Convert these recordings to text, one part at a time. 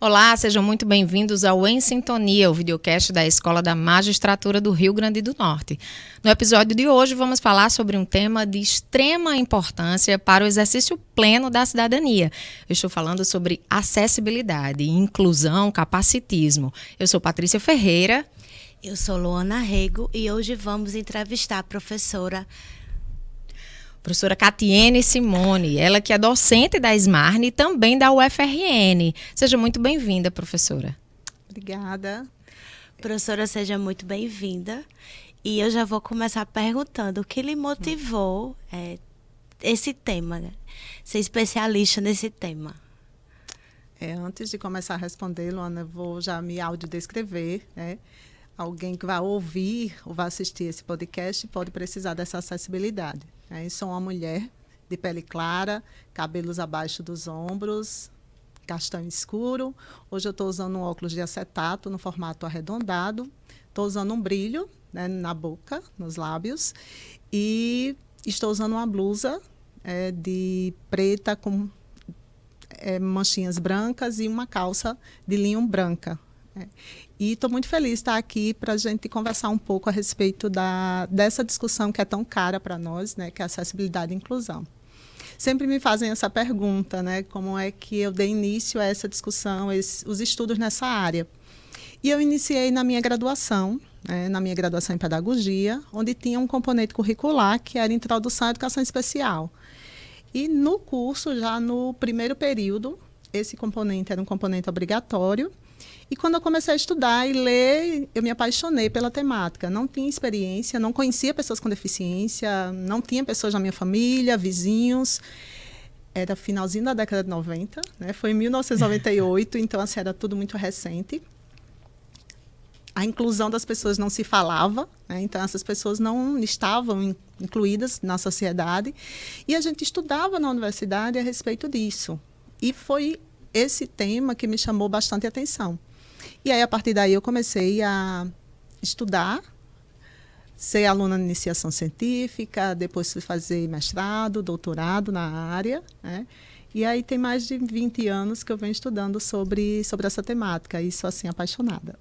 Olá, sejam muito bem-vindos ao Em Sintonia, o videocast da Escola da Magistratura do Rio Grande do Norte. No episódio de hoje, vamos falar sobre um tema de extrema importância para o exercício pleno da cidadania. Eu estou falando sobre acessibilidade, inclusão, capacitismo. Eu sou Patrícia Ferreira. Eu sou Luana Rego e hoje vamos entrevistar a professora Catiene Simone, ela que é docente da SMARN e também da UFRN. Seja muito bem-vinda, professora. Obrigada. Professora, seja muito bem-vinda. E eu já vou começar perguntando o que lhe motivou esse tema, né? Ser especialista nesse tema. Antes de começar a responder, Luana, eu vou já me audiodescrever, né? Alguém que vai ouvir ou vai assistir esse podcast pode precisar dessa acessibilidade. Eu sou uma mulher de pele clara, cabelos abaixo dos ombros, castanho escuro. Hoje eu estou usando um óculos de acetato no formato arredondado. Estou usando um brilho, né, na boca, nos lábios. E estou usando uma blusa de preta com manchinhas brancas e uma calça de linho branca. E estou muito feliz de estar aqui para a gente conversar um pouco a respeito dessa discussão que é tão cara para nós, né, que é a acessibilidade e inclusão. Sempre me fazem essa pergunta, né, como é que eu dei início a essa discussão, os estudos nessa área. E eu iniciei na minha graduação em pedagogia, onde tinha um componente curricular que era Introdução à Educação Especial. E no curso, já no primeiro período, esse componente era um componente obrigatório. E quando eu comecei a estudar e ler, eu me apaixonei pela temática. Não tinha experiência, não conhecia pessoas com deficiência, não tinha pessoas na minha família, vizinhos. Era finalzinho da década de 90, né? Foi em 1998, então assim, era tudo muito recente. A inclusão das pessoas não se falava, né? Então essas pessoas não estavam incluídas na sociedade. E a gente estudava na universidade a respeito disso. E foi esse tema que me chamou bastante atenção. E aí, a partir daí, eu comecei a estudar, ser aluna de iniciação científica, depois fui fazer mestrado, doutorado na área, né? E aí tem mais de 20 anos que eu venho estudando sobre essa temática, e sou assim apaixonada.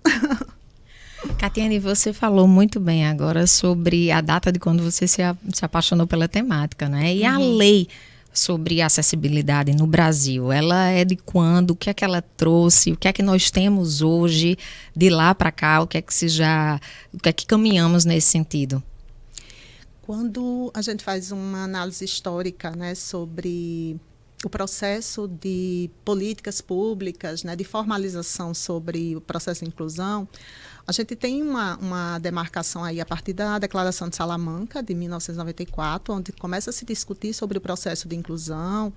Catiene, você falou muito bem agora sobre a data de quando você se apaixonou pela temática, né? E a lei sobre acessibilidade no Brasil, ela é de quando? O que é que ela trouxe? O que é que nós temos hoje de lá para cá? O que é que caminhamos nesse sentido? Quando a gente faz uma análise histórica, né, sobre o processo de políticas públicas, né, de formalização sobre o processo de inclusão, a gente tem uma demarcação aí a partir da Declaração de Salamanca, de 1994, onde começa a se discutir sobre o processo de inclusão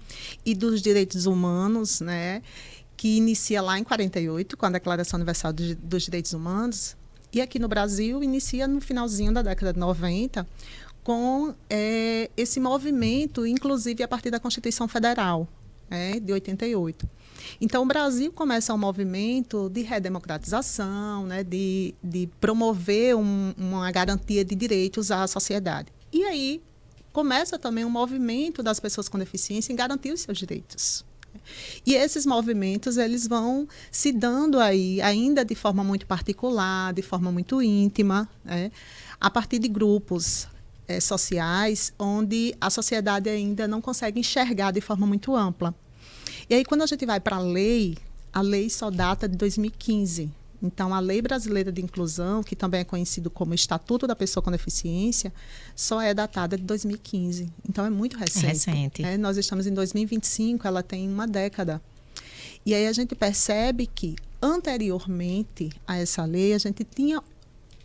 e dos direitos humanos, né, que inicia lá em 48, com a Declaração Universal dos Direitos Humanos, e aqui no Brasil inicia no finalzinho da década de 90, com esse movimento, inclusive a partir da Constituição Federal, de 88. Então, o Brasil começa um movimento de redemocratização, né, de promover uma garantia de direitos à sociedade. E aí começa também um movimento das pessoas com deficiência em garantir os seus direitos. E esses movimentos, eles vão se dando aí, ainda de forma muito particular, de forma muito íntima, né, a partir de grupos sociais, onde a sociedade ainda não consegue enxergar de forma muito ampla. E aí, quando a gente vai para a lei só data de 2015. Então, a Lei Brasileira de Inclusão, que também é conhecido como Estatuto da Pessoa com Deficiência, só é datada de 2015. Então, é muito recente. É recente. Nós estamos em 2025, ela tem uma década. E aí a gente percebe que, anteriormente a essa lei, a gente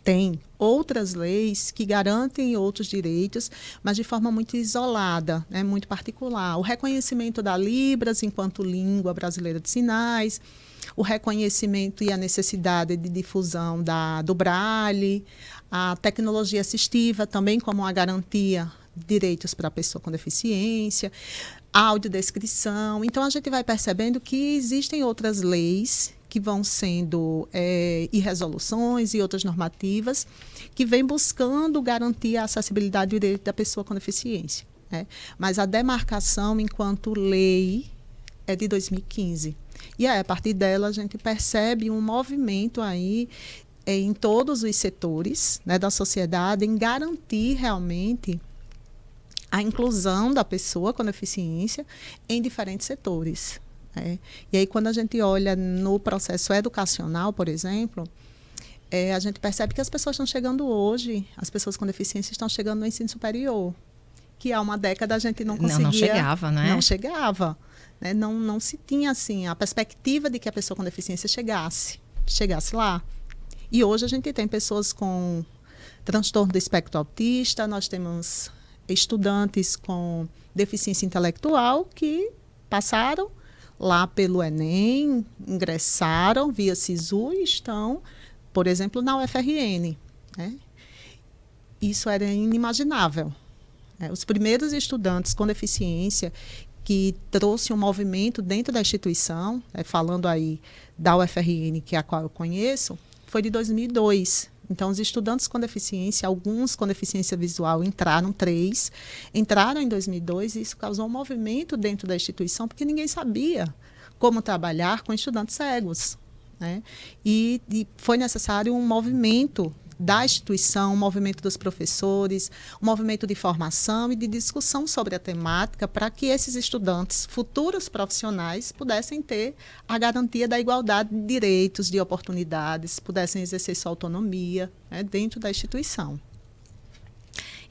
tem outras leis que garantem outros direitos, mas de forma muito isolada, né, muito particular. O reconhecimento da Libras enquanto língua brasileira de sinais, o reconhecimento e a necessidade de difusão do Braille, a tecnologia assistiva também como uma garantia de direitos para a pessoa com deficiência, a audiodescrição. Então, a gente vai percebendo que existem outras leis que vão sendo e resoluções e outras normativas que vêm buscando garantir a acessibilidade e o direito da pessoa com deficiência. Mas a demarcação enquanto lei é de 2015. E aí, a partir dela, a gente percebe um movimento aí em todos os setores, né, da sociedade, em garantir realmente a inclusão da pessoa com deficiência em diferentes setores. Né? E aí, quando a gente olha no processo educacional, por exemplo, a gente percebe que as pessoas estão chegando hoje, as pessoas com deficiência estão chegando no ensino superior, que há uma década a gente não conseguia. Não chegava, né? Não chegava. Né? Não se tinha assim, a perspectiva de que a pessoa com deficiência chegasse lá. E hoje a gente tem pessoas com transtorno do espectro autista, nós temos estudantes com deficiência intelectual que passaram lá pelo Enem, ingressaram via SISU e estão, por exemplo, na UFRN. Né? Isso era inimaginável. Os primeiros estudantes com deficiência que trouxe um movimento dentro da instituição, falando aí da UFRN, que é a qual eu conheço, foi de 2002. Então, os estudantes com deficiência, alguns com deficiência visual, entraram 3, entraram em 2002 e isso causou um movimento dentro da instituição, porque ninguém sabia como trabalhar com estudantes cegos. Né? E foi necessário um movimento da instituição, um movimento dos professores, um movimento de formação e de discussão sobre a temática para que esses estudantes, futuros profissionais, pudessem ter a garantia da igualdade de direitos, de oportunidades, pudessem exercer sua autonomia, né, dentro da instituição.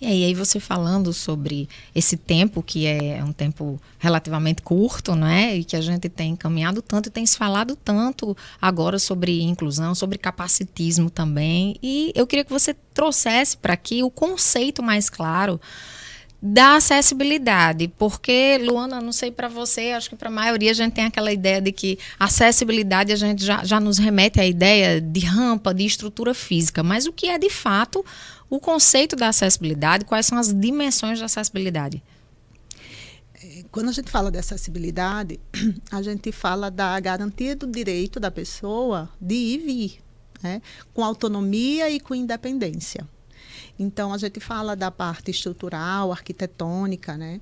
E aí você falando sobre esse tempo, que é um tempo relativamente curto, né? E que a gente tem caminhado tanto e tem se falado tanto agora sobre inclusão, sobre capacitismo também. E eu queria que você trouxesse para aqui o conceito mais claro da acessibilidade, porque, Luana, não sei para você, acho que para a maioria a gente tem aquela ideia de que acessibilidade a gente já nos remete à ideia de rampa, de estrutura física, mas o que é de fato o conceito da acessibilidade, quais são as dimensões da acessibilidade? Quando a gente fala de acessibilidade, a gente fala da garantia do direito da pessoa de ir e vir, né, com autonomia e com independência. Então, a gente fala da parte estrutural, arquitetônica, né?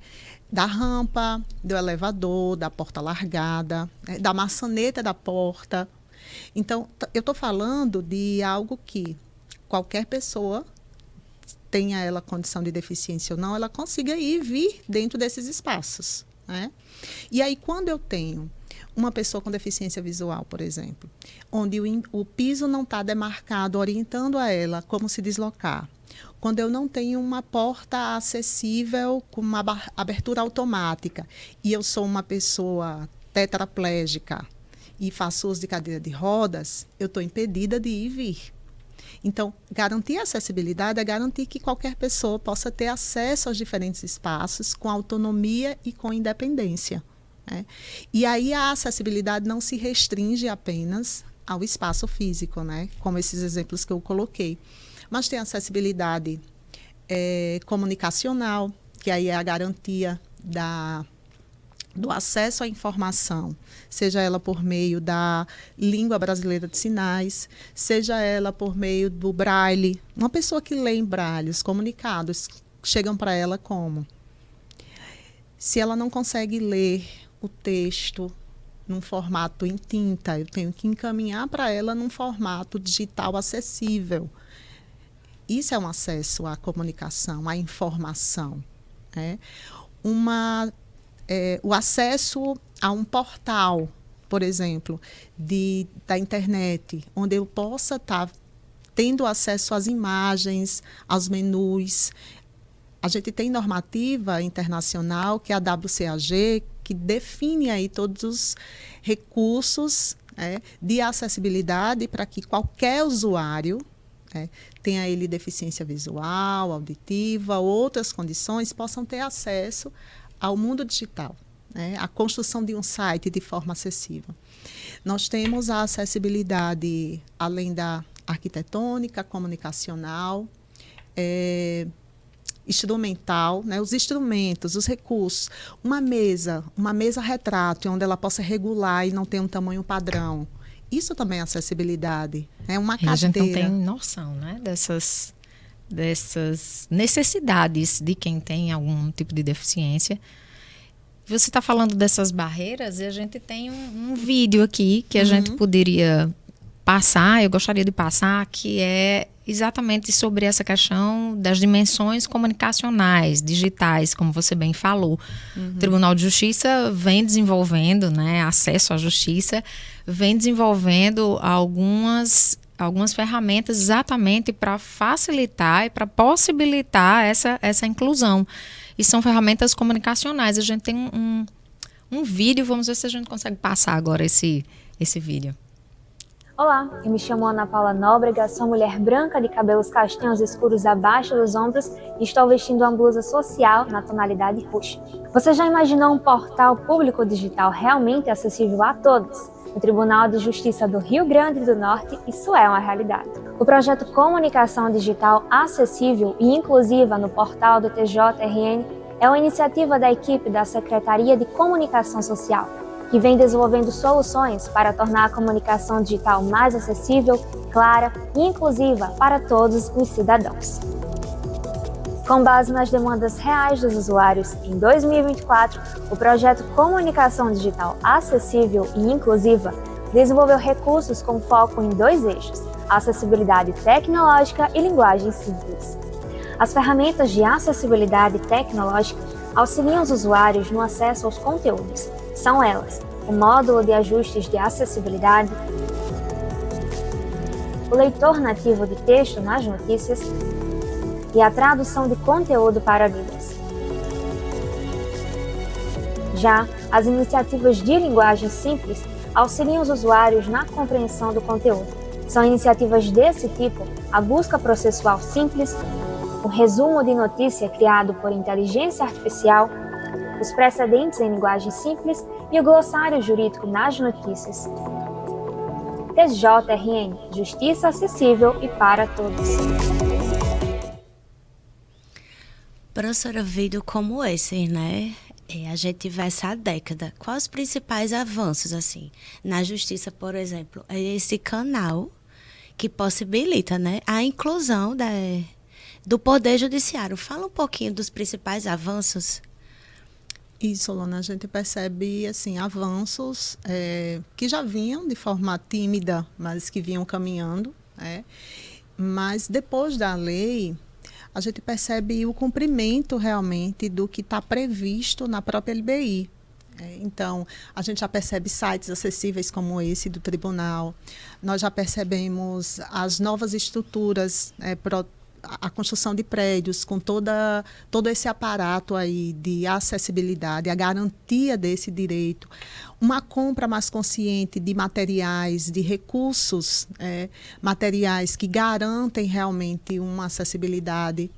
Da rampa, do elevador, da porta largada, né? Da maçaneta da porta. Então, eu estou falando de algo que qualquer pessoa, tenha ela condição de deficiência ou não, ela consiga ir e vir dentro desses espaços. Né? E aí, quando eu tenho uma pessoa com deficiência visual, por exemplo, onde o piso não está demarcado, orientando a ela como se deslocar, quando eu não tenho uma porta acessível com uma abertura automática e eu sou uma pessoa tetraplégica e faço uso de cadeira de rodas, eu estou impedida de ir e vir. Então, garantir a acessibilidade é garantir que qualquer pessoa possa ter acesso aos diferentes espaços com autonomia e com independência. Né? E aí a acessibilidade não se restringe apenas ao espaço físico, né? Como esses exemplos que eu coloquei. Mas tem acessibilidade comunicacional, que aí é a garantia do acesso à informação, seja ela por meio da língua brasileira de sinais, seja ela por meio do braille. Uma pessoa que lê em braille, os comunicados chegam para ela como? Se ela não consegue ler o texto num formato em tinta, eu tenho que encaminhar para ela num formato digital acessível. Isso é um acesso à comunicação, à informação. Né? O acesso a um portal, por exemplo, da internet, onde eu possa estar tendo acesso às imagens, aos menus. A gente tem normativa internacional, que é a WCAG, que define aí todos os recursos de acessibilidade para que qualquer usuário, tenha ele deficiência visual, auditiva, outras condições, possam ter acesso ao mundo digital, a construção de um site de forma acessível. Nós temos a acessibilidade, além da arquitetônica, comunicacional, instrumental, os instrumentos, os recursos. Uma mesa retrátil, onde ela possa regular e não ter um tamanho padrão. Isso também é acessibilidade. Uma cadeira. A gente não tem noção, né, dessas necessidades de quem tem algum tipo de deficiência. Você está falando dessas barreiras e a gente tem um vídeo aqui que a gente poderia passar, eu gostaria de passar, que é exatamente sobre essa questão das dimensões comunicacionais, digitais, como você bem falou. O Tribunal de Justiça vem desenvolvendo, né, acesso à justiça, vem desenvolvendo algumas ferramentas exatamente para facilitar e para possibilitar essa inclusão. E são ferramentas comunicacionais. A gente tem um vídeo, vamos ver se a gente consegue passar agora esse vídeo. Olá, eu me chamo Ana Paula Nóbrega, sou mulher branca de cabelos castanhos escuros abaixo dos ombros e estou vestindo uma blusa social na tonalidade roxa. Você já imaginou um portal público digital realmente acessível a todos? No Tribunal de Justiça do Rio Grande do Norte, isso é uma realidade. O projeto Comunicação Digital Acessível e Inclusiva no portal do TJRN é uma iniciativa da equipe da Secretaria de Comunicação Social, que vem desenvolvendo soluções para tornar a comunicação digital mais acessível, clara e inclusiva para todos os cidadãos. Com base nas demandas reais dos usuários, em 2024, o projeto Comunicação Digital Acessível e Inclusiva desenvolveu recursos com foco em 2 eixos: acessibilidade tecnológica e linguagem simples. As ferramentas de acessibilidade tecnológica auxiliam os usuários no acesso aos conteúdos. São elas: o módulo de ajustes de acessibilidade, o leitor nativo de texto nas notícias e a tradução de conteúdo para Libras. Já as iniciativas de linguagem simples auxiliam os usuários na compreensão do conteúdo. São iniciativas desse tipo a busca processual simples, o resumo de notícia criado por inteligência artificial, os precedentes em linguagem simples e o glossário jurídico nas notícias. TJRN, Justiça acessível e para todos. Professora, vídeo como esse, né? A gente tivesse há década. Quais os principais avanços, assim, na justiça, por exemplo? É esse canal que possibilita, né, a inclusão do Poder Judiciário. Fala um pouquinho dos principais avanços. Isso, Lona, a gente percebe assim, avanços que já vinham de forma tímida, mas que vinham caminhando. Mas depois da lei, a gente percebe o cumprimento realmente do que está previsto na própria LBI. Então, a gente já percebe sites acessíveis como esse do tribunal, nós já percebemos as novas estruturas, a construção de prédios com todo esse aparato aí de acessibilidade, a garantia desse direito, uma compra mais consciente de materiais, de recursos materiais que garantem realmente uma acessibilidade.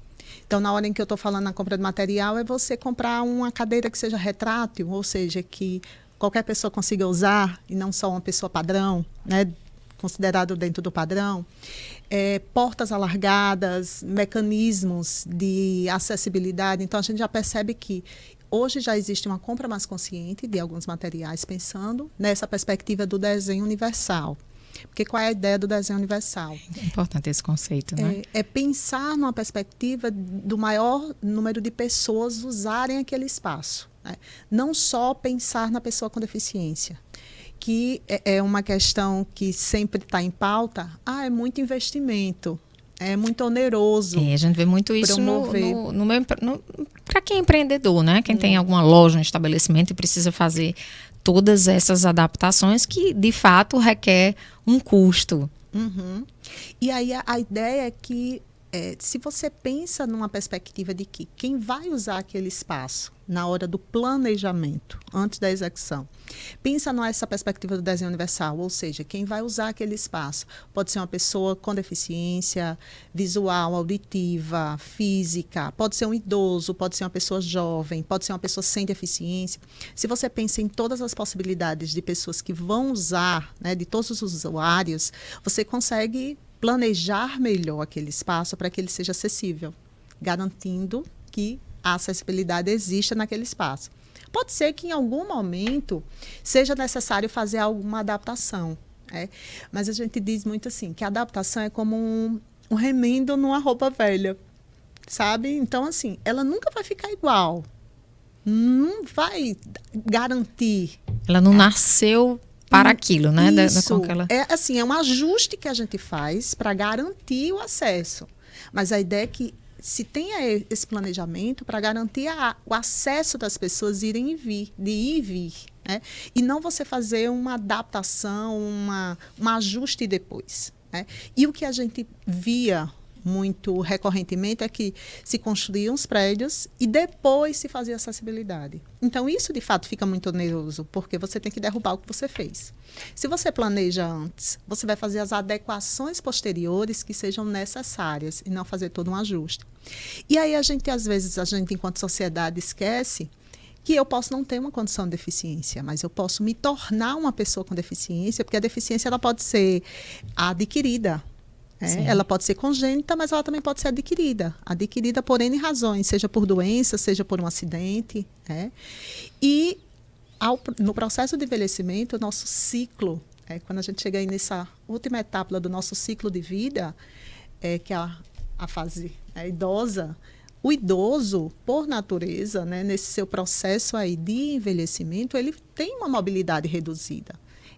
Então, na hora em que eu estou falando na compra de material, é você comprar uma cadeira que seja retrátil, ou seja, que qualquer pessoa consiga usar e não só uma pessoa padrão, né, considerado dentro do padrão. Portas alargadas, mecanismos de acessibilidade. Então, a gente já percebe que hoje já existe uma compra mais consciente de alguns materiais, pensando nessa perspectiva do desenho universal. Porque qual é a ideia do desenho universal? É importante esse conceito, né? É pensar numa perspectiva do maior número de pessoas usarem aquele espaço. Né? Não só pensar na pessoa com deficiência, que é uma questão que sempre está em pauta. É muito investimento, é muito oneroso. A gente vê muito isso para quem é empreendedor, né? Quem tem alguma loja, um estabelecimento e precisa fazer todas essas adaptações que, de fato, requer um custo. E aí a ideia é que, se você pensa numa perspectiva de que quem vai usar aquele espaço na hora do planejamento, antes da execução, pensa nessa perspectiva do desenho universal, ou seja, quem vai usar aquele espaço pode ser uma pessoa com deficiência visual, auditiva, física, pode ser um idoso, pode ser uma pessoa jovem, pode ser uma pessoa sem deficiência. Se você pensa em todas as possibilidades de pessoas que vão usar, né, de todos os usuários, você consegue planejar melhor aquele espaço para que ele seja acessível, garantindo que a acessibilidade exista naquele espaço. Pode ser que em algum momento seja necessário fazer alguma adaptação, mas a gente diz muito assim, que a adaptação é como um remendo numa roupa velha, sabe? Então, assim, ela nunca vai ficar igual. não vai garantir. Ela não nasceu para aquilo, né? Isso, Com aquela... é assim, é um ajuste que a gente faz para garantir o acesso. Mas a ideia é que se tenha esse planejamento para garantir o acesso das pessoas de ir e vir, né? E não você fazer uma adaptação, um ajuste depois, né? E o que a gente via muito recorrentemente é que se construíam os prédios e depois se fazia acessibilidade. Então, isso, de fato, fica muito oneroso, porque você tem que derrubar o que você fez. Se você planeja antes, você vai fazer as adequações posteriores que sejam necessárias e não fazer todo um ajuste. E aí, às vezes, enquanto sociedade, esquece que eu posso não ter uma condição de deficiência, mas eu posso me tornar uma pessoa com deficiência, porque a deficiência ela pode ser adquirida. Ela pode ser congênita, mas ela também pode ser adquirida. Adquirida por N razões, seja por doença, seja por um acidente. E no processo de envelhecimento, o nosso ciclo, quando a gente chega aí nessa última etapa do nosso ciclo de vida, que é a fase idosa, o idoso, por natureza, né, nesse seu processo aí de envelhecimento, ele tem uma mobilidade reduzida.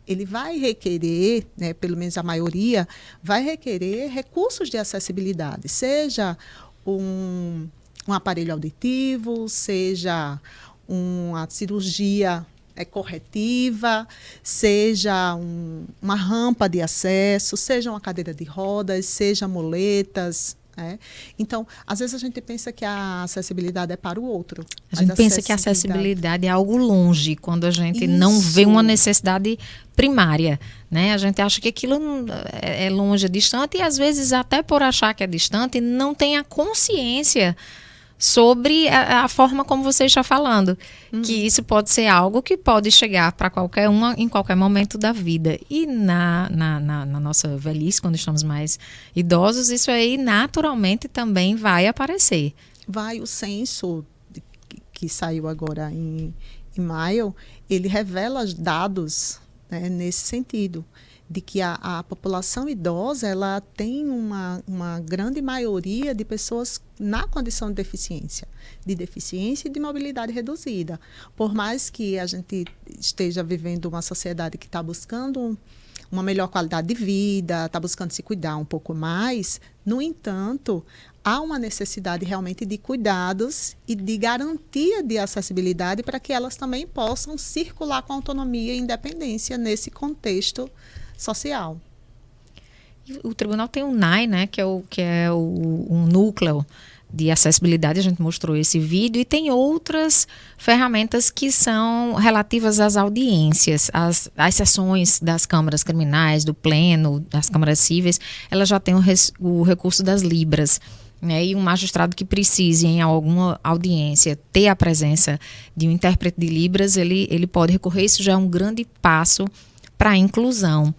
Ele vai requerer, né, pelo menos a maioria, vai requerer recursos de acessibilidade, seja um aparelho auditivo, seja uma cirurgia corretiva, seja uma rampa de acesso, seja uma cadeira de rodas, seja muletas. Então, às vezes a gente pensa que a acessibilidade é para o outro. A gente pensa que a acessibilidade é algo longe, quando a gente não vê uma necessidade primária, né? A gente acha que aquilo é longe, é distante, e às vezes até por achar que é distante, não tem a consciência sobre a forma como você está falando, que isso pode ser algo que pode chegar para qualquer uma em qualquer momento da vida. E na nossa velhice, quando estamos mais idosos, isso aí naturalmente também vai aparecer. O censo que saiu agora em maio, ele revela dados, né, nesse sentido, de que a população idosa ela tem uma grande maioria de pessoas na condição de deficiência e de mobilidade reduzida. Por mais que a gente esteja vivendo uma sociedade que está buscando uma melhor qualidade de vida, está buscando se cuidar um pouco mais, no entanto, há uma necessidade realmente de cuidados e de garantia de acessibilidade para que elas também possam circular com autonomia e independência nesse contexto social. O tribunal tem o NAI, né, que é um núcleo de acessibilidade, a gente mostrou esse vídeo, e tem outras ferramentas que são relativas às audiências, às sessões das câmaras criminais, do pleno, das câmaras cíveis, ela já tem o recurso das libras, né, e um magistrado que precise em alguma audiência ter a presença de um intérprete de libras, ele pode recorrer, isso já é um grande passo para a inclusão.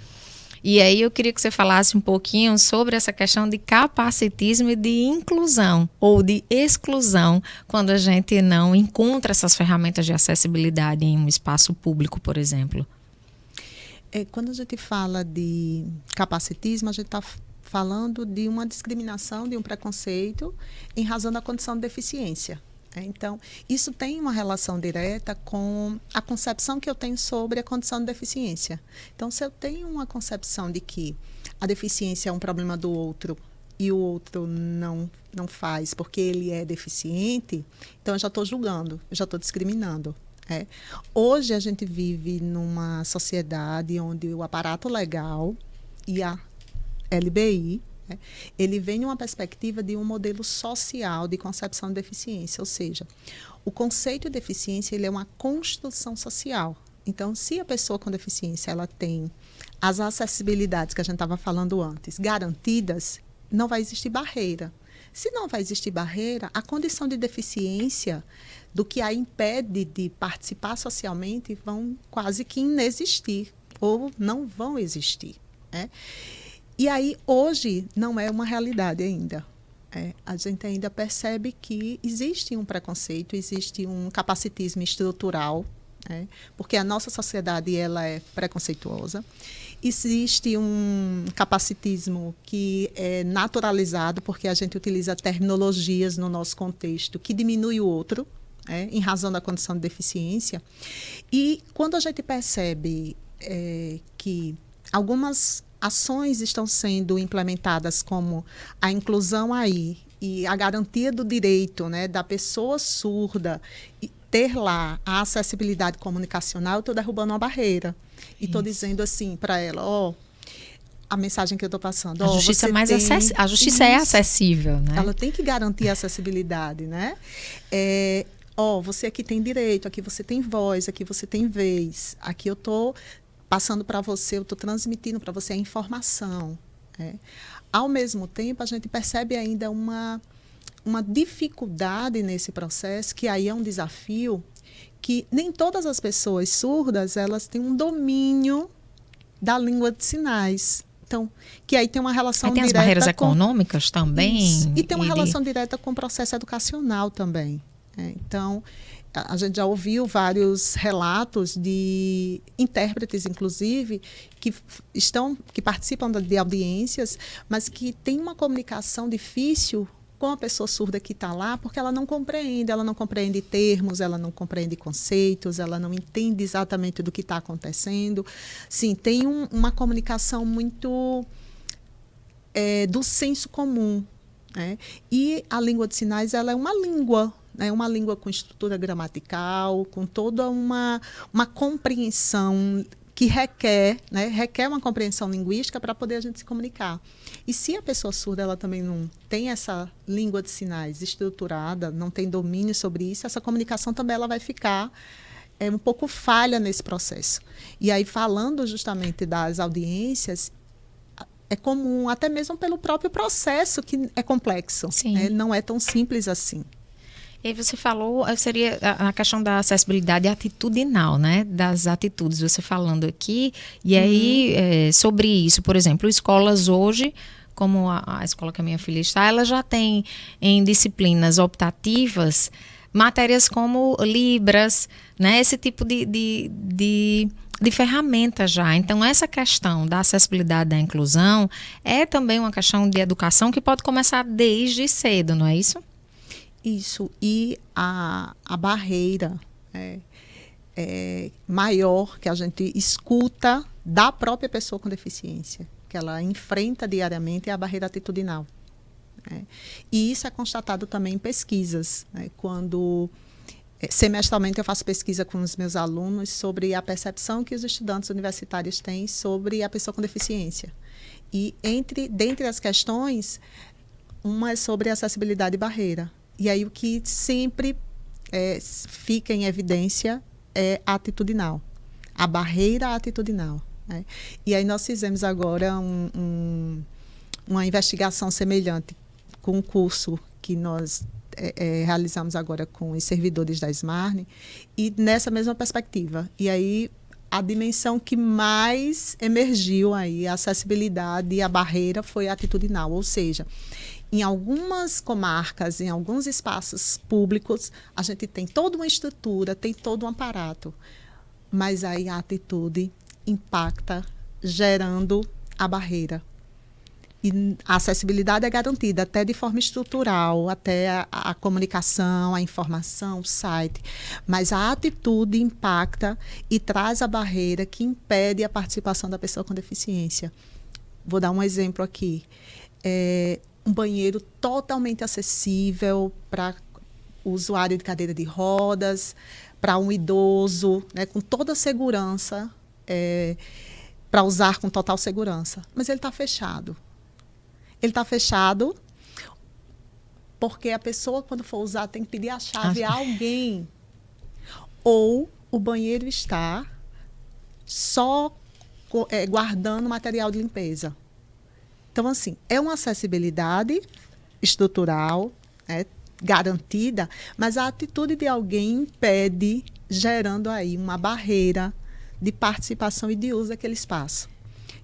E aí eu queria que você falasse um pouquinho sobre essa questão de capacitismo e de inclusão ou de exclusão quando a gente não encontra essas ferramentas de acessibilidade em um espaço público, por exemplo. Quando a gente fala de capacitismo, a gente está falando de uma discriminação, de um preconceito em razão da condição de deficiência. Então, isso tem uma relação direta com a concepção que eu tenho sobre a condição de deficiência. Então, se eu tenho uma concepção de que a deficiência é um problema do outro e o outro não faz porque ele é deficiente, então eu já estou julgando, eu já estou discriminando. Hoje a gente vive numa sociedade onde o aparato legal e a LBI, ele vem numa perspectiva de um modelo social de concepção de deficiência, ou seja, o conceito de deficiência ele é uma construção social. Então, se a pessoa com deficiência ela tem as acessibilidades que a gente estava falando antes garantidas, não vai existir barreira. Se não vai existir barreira, a condição de deficiência do que a impede de participar socialmente vão quase que inexistir ou não vão existir. E aí, hoje, não é uma realidade ainda. A gente ainda percebe que existe um preconceito, existe um capacitismo estrutural, porque a nossa sociedade ela é preconceituosa. Existe um capacitismo que é naturalizado, porque a gente utiliza terminologias no nosso contexto que diminui o outro. em razão da condição de deficiência. E quando a gente percebe que algumas ações estão sendo implementadas, como a inclusão aí e a garantia do direito, né, da pessoa surda e ter lá a acessibilidade comunicacional, eu estou derrubando uma barreira. E estou dizendo assim para ela, a mensagem que eu estou passando. A justiça, a justiça é acessível, né? Ela tem que garantir a acessibilidade, né? Você aqui tem direito, aqui você tem voz, aqui você tem vez, aqui eu estou passando para você, eu estou transmitindo para você a informação. Ao mesmo tempo, a gente percebe ainda uma dificuldade nesse processo, que aí é um desafio, que nem todas as pessoas surdas, elas têm um domínio da língua de sinais. Então, que aí tem uma relação direta. Tem as barreiras econômicas também. Isso. E tem uma relação direta com o processo educacional também. Então, a gente já ouviu vários relatos de intérpretes, inclusive, que participam de audiências, mas que têm uma comunicação difícil com a pessoa surda que está lá, porque ela não compreende termos, ela não compreende conceitos, ela não entende exatamente do que está acontecendo. Sim, tem uma comunicação muito do senso comum. E a língua de sinais, ela é uma língua com estrutura gramatical, com toda uma compreensão que requer uma compreensão linguística para poder a gente se comunicar. E se a pessoa surda ela também não tem essa língua de sinais estruturada, não tem domínio sobre isso, essa comunicação também ela vai ficar um pouco falha nesse processo. E aí, falando justamente das audiências, é comum, até mesmo pelo próprio processo, que é complexo. Não é tão simples assim. E aí você falou, seria a questão da acessibilidade atitudinal, né? Das atitudes, você falando aqui. E aí, sobre isso, por exemplo, escolas hoje, como a escola que a minha filha está, ela já tem em disciplinas optativas matérias como Libras, né? Esse tipo de ferramenta já. Então, essa questão da acessibilidade, da inclusão, é também uma questão de educação que pode começar desde cedo, não é isso? Isso, e a barreira maior que a gente escuta da própria pessoa com deficiência, que ela enfrenta diariamente, é a barreira atitudinal. E isso é constatado também em pesquisas. Quando, semestralmente, eu faço pesquisa com os meus alunos sobre a percepção que os estudantes universitários têm sobre a pessoa com deficiência. E dentre as questões, uma é sobre acessibilidade e barreira. E aí o que sempre fica em evidência é a atitudinal, a barreira atitudinal. E aí nós fizemos agora uma investigação semelhante com um curso que nós realizamos agora com os servidores da Smartne, e nessa mesma perspectiva. E aí a dimensão que mais emergiu aí, a acessibilidade e a barreira, foi a atitudinal, ou seja, em algumas comarcas, em alguns espaços públicos, a gente tem toda uma estrutura, tem todo um aparato, mas aí a atitude impacta, gerando a barreira. E a acessibilidade é garantida até de forma estrutural, até a comunicação, a informação, o site, mas a atitude impacta e traz a barreira que impede a participação da pessoa com deficiência. Vou dar um exemplo aqui. Um banheiro totalmente acessível para o usuário de cadeira de rodas, para um idoso, com toda a segurança, para usar com total segurança. Mas ele está fechado. Ele está fechado porque a pessoa, quando for usar, tem que pedir a chave a alguém. Ou o banheiro está só guardando material de limpeza. Então, assim, é uma acessibilidade estrutural, garantida, mas a atitude de alguém impede, gerando aí uma barreira de participação e de uso daquele espaço.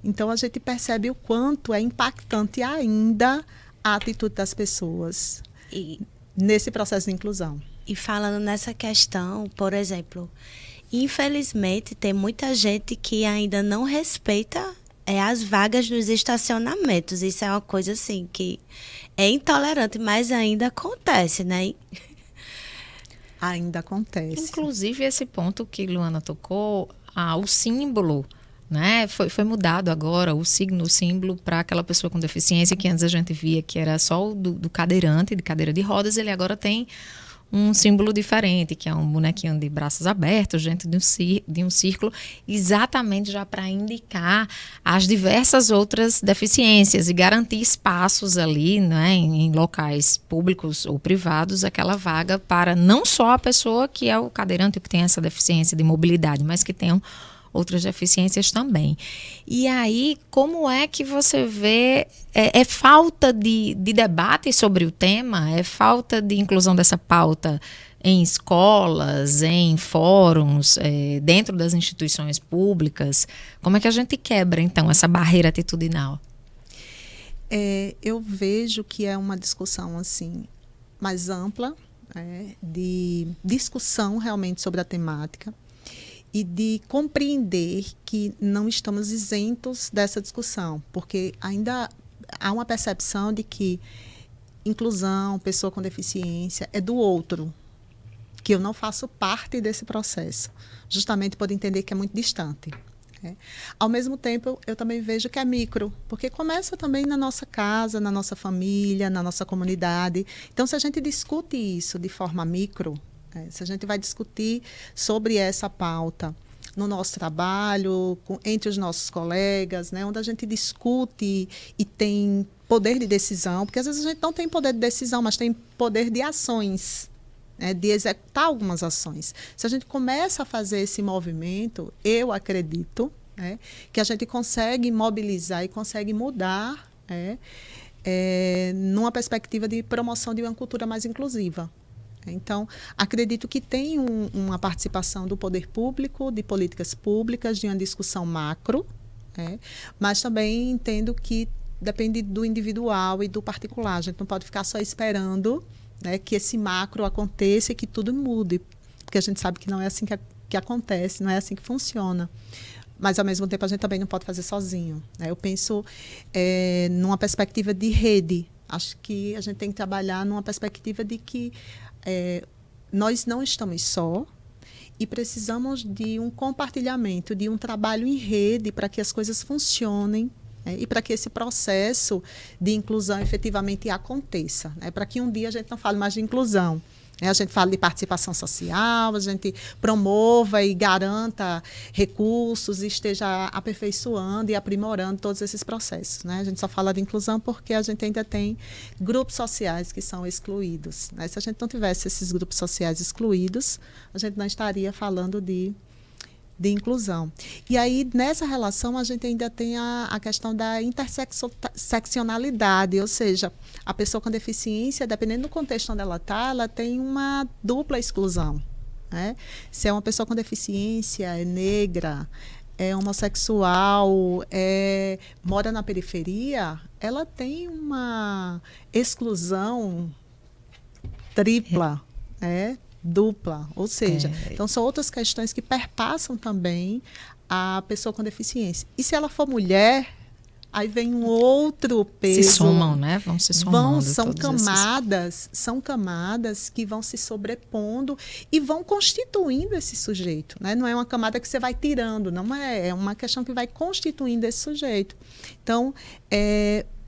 Então, a gente percebe o quanto é impactante ainda a atitude das pessoas nesse processo de inclusão. E falando nessa questão, por exemplo, infelizmente, tem muita gente que ainda não respeita as vagas nos estacionamentos. Isso é uma coisa assim que é intolerante, mas ainda acontece, né? Ainda acontece. Inclusive, esse ponto que Luana tocou, o símbolo, né? Foi mudado agora, o signo, o símbolo para aquela pessoa com deficiência, que antes a gente via que era só o do cadeirante, de cadeira de rodas, ele agora tem um símbolo diferente, que é um bonequinho de braços abertos, dentro de um círculo, exatamente já para indicar as diversas outras deficiências e garantir espaços ali, né, em locais públicos ou privados, aquela vaga para não só a pessoa que é o cadeirante, que tem essa deficiência de mobilidade, mas que tenham outras deficiências também. E aí, como é que você vê, é falta de debate sobre o tema? É falta de inclusão dessa pauta em escolas, em fóruns, dentro das instituições públicas? Como é que a gente quebra, então, essa barreira atitudinal? Eu vejo que é uma discussão assim mais ampla, de discussão realmente sobre a temática, e de compreender que não estamos isentos dessa discussão, porque ainda há uma percepção de que inclusão, pessoa com deficiência, é do outro, que eu não faço parte desse processo, justamente por entender que é muito distante. Ao mesmo tempo, eu também vejo que é micro, porque começa também na nossa casa, na nossa família, na nossa comunidade. Então, se a gente discute isso de forma micro, se a gente vai discutir sobre essa pauta no nosso trabalho, entre os nossos colegas, né, onde a gente discute e tem poder de decisão, porque às vezes a gente não tem poder de decisão, mas tem poder de ações, de executar algumas ações. Se a gente começa a fazer esse movimento, eu acredito, que a gente consegue mobilizar e consegue mudar numa perspectiva de promoção de uma cultura mais inclusiva. Então, acredito que tem uma participação do poder público, de políticas públicas, de uma discussão macro, mas também entendo que depende do individual e do particular. A gente não pode ficar só esperando, que esse macro aconteça e que tudo mude, porque a gente sabe que não é assim que acontece, não é assim que funciona. Mas, ao mesmo tempo, a gente também não pode fazer sozinho. Eu penso numa perspectiva de rede. Acho que a gente tem que trabalhar numa perspectiva de que nós não estamos só e precisamos de um compartilhamento, de um trabalho em rede para que as coisas funcionem, e para que esse processo de inclusão efetivamente aconteça, para que um dia a gente não fale mais de inclusão, a gente fala de participação social, a gente promova e garanta recursos e esteja aperfeiçoando e aprimorando todos esses processos. A gente só fala de inclusão porque a gente ainda tem grupos sociais que são excluídos. Se a gente não tivesse esses grupos sociais excluídos, a gente não estaria falando de inclusão. E aí, nessa relação, a gente ainda tem a questão da interseccionalidade, ou seja, a pessoa com deficiência, dependendo do contexto onde ela está, ela tem uma dupla exclusão. Se é uma pessoa com deficiência, é negra, é homossexual, mora na periferia, ela tem uma exclusão tripla, dupla, ou seja, então são outras questões que perpassam também a pessoa com deficiência. E se ela for mulher, aí vem um outro peso. Se somam, né? Vão se somando. São camadas que vão se sobrepondo e vão constituindo esse sujeito, Não é uma camada que você vai tirando, não é uma questão que vai constituindo esse sujeito. Então,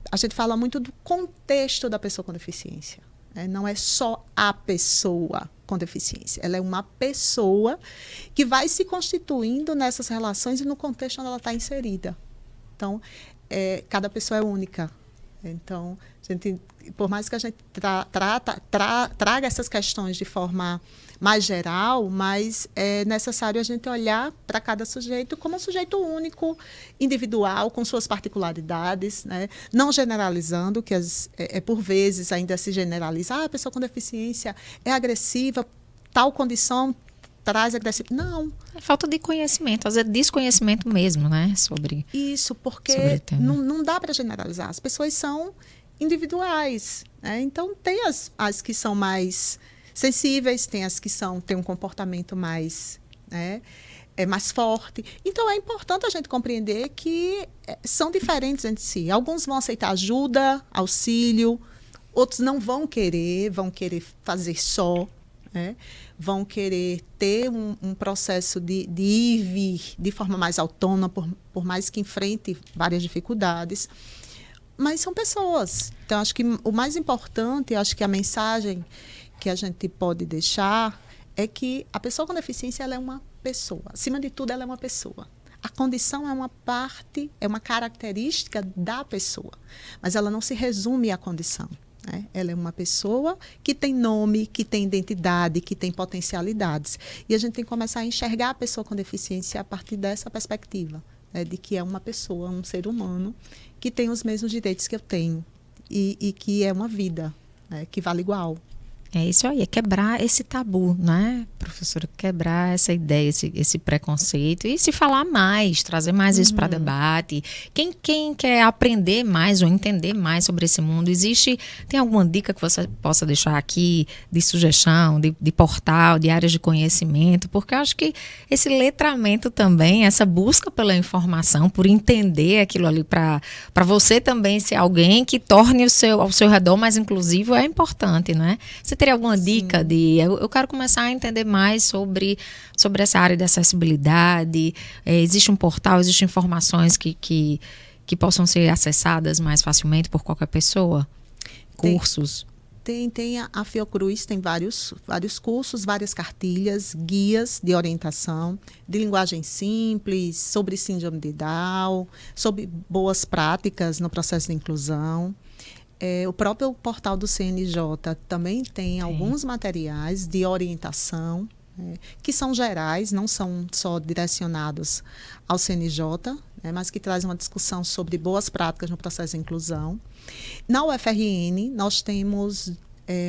a gente fala muito do contexto da pessoa com deficiência. Não é só a pessoa com deficiência. Ela é uma pessoa que vai se constituindo nessas relações e no contexto onde ela está inserida. Então, cada pessoa é única. Então, por mais que a gente traga essas questões de forma mais geral, mas é necessário a gente olhar para cada sujeito como um sujeito único, individual, com suas particularidades, não generalizando, que por vezes ainda se generaliza, a pessoa com deficiência é agressiva, tal condição traz agressividade. Não. É falta de conhecimento, às vezes desconhecimento mesmo, sobre isso, porque não dá para generalizar. As pessoas são individuais, então tem as que são mais sensíveis, tem as que têm um comportamento mais, mais forte. Então, é importante a gente compreender que são diferentes entre si. Alguns vão aceitar ajuda, auxílio, outros não vão querer fazer só. né? Vão querer ter um processo de ir e vir de forma mais autônoma, por mais que enfrente várias dificuldades. Mas são pessoas. Então, acho que o mais importante, acho que a mensagem que a gente pode deixar é que a pessoa com deficiência, ela é uma pessoa. Acima de tudo, ela é uma pessoa. A condição é uma parte, é uma característica da pessoa, mas ela não se resume à condição, né? Ela é uma pessoa que tem nome, que tem identidade, que tem potencialidades. E a gente tem que começar a enxergar a pessoa com deficiência a partir dessa perspectiva, né? De que é uma pessoa, um ser humano, que tem os mesmos direitos que eu tenho e que é uma vida, né? Que vale igual. É isso aí, é quebrar esse tabu, né, professora? Quebrar essa ideia, esse preconceito e se falar mais, trazer mais isso para debate. Quem quer aprender mais ou entender mais sobre esse mundo, tem alguma dica que você possa deixar aqui de sugestão, de portal, de áreas de conhecimento? Porque eu acho que esse letramento também, essa busca pela informação, por entender aquilo ali para você também ser alguém que torne ao seu redor mais inclusivo, é importante, não é? Você teria alguma dica eu quero começar a entender mais sobre essa área de acessibilidade? Existe um portal, existem informações que possam ser acessadas mais facilmente por qualquer pessoa? Cursos? Tem a Fiocruz, tem vários cursos, várias cartilhas, guias de orientação, de linguagem simples, sobre síndrome de Down, sobre boas práticas no processo de inclusão. O próprio portal do CNJ também tem alguns materiais de orientação, que são gerais, não são só direcionados ao CNJ, mas que trazem uma discussão sobre boas práticas no processo de inclusão. Na UFRN, nós temos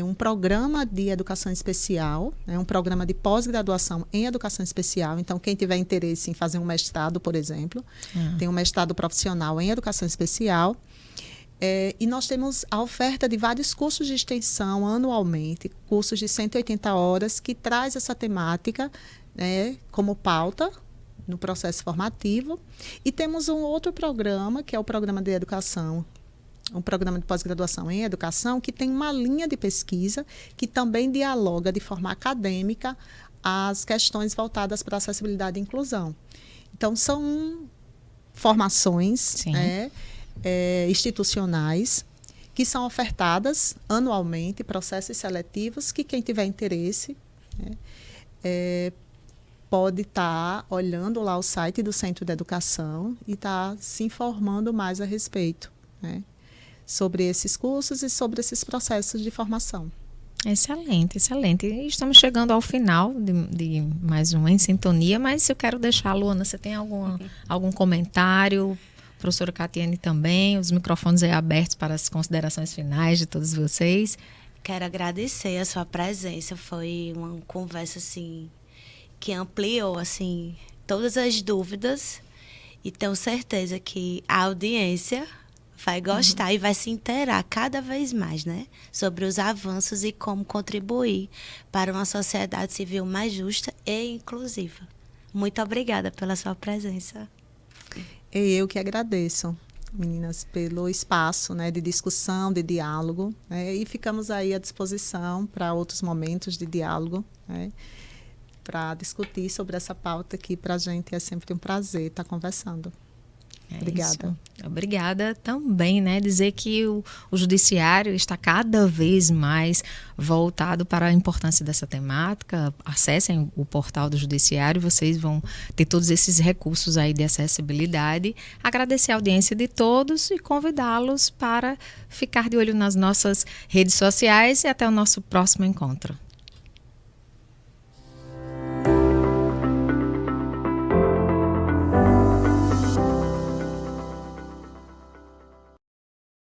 um programa de educação especial, um programa de pós-graduação em educação especial. Então, quem tiver interesse em fazer um mestrado, por exemplo, tem um mestrado profissional em educação especial. E nós temos a oferta de vários cursos de extensão anualmente, cursos de 180 horas, que traz essa temática, né, como pauta no processo formativo. E temos um outro programa, que é o programa de educação, um programa de pós-graduação em educação, que tem uma linha de pesquisa que também dialoga de forma acadêmica as questões voltadas para a acessibilidade e inclusão. Então, são formações, institucionais, que são ofertadas anualmente, processos seletivos, que quem tiver interesse, pode estar olhando lá o site do Centro de Educação e estar se informando mais a respeito, sobre esses cursos e sobre esses processos de formação. Excelente, excelente. E estamos chegando ao final de mais um Em Sintonia, mas eu quero deixar, Luana, você tem algum comentário? Professora Catiane também, os microfones aí abertos para as considerações finais de todos vocês. Quero agradecer a sua presença, foi uma conversa assim, que ampliou assim, todas as dúvidas e tenho certeza que a audiência vai gostar e vai se inteirar cada vez mais, né, sobre os avanços e como contribuir para uma sociedade civil mais justa e inclusiva. Muito obrigada pela sua presença. Eu que agradeço, meninas, pelo espaço, de discussão, de diálogo, e ficamos aí à disposição para outros momentos de diálogo, para discutir sobre essa pauta que para a gente é sempre um prazer estar conversando. Obrigada. Isso. Obrigada também, dizer que o judiciário está cada vez mais voltado para a importância dessa temática. Acessem o portal do judiciário, vocês vão ter todos esses recursos aí de acessibilidade. Agradecer a audiência de todos e convidá-los para ficar de olho nas nossas redes sociais e até o nosso próximo encontro.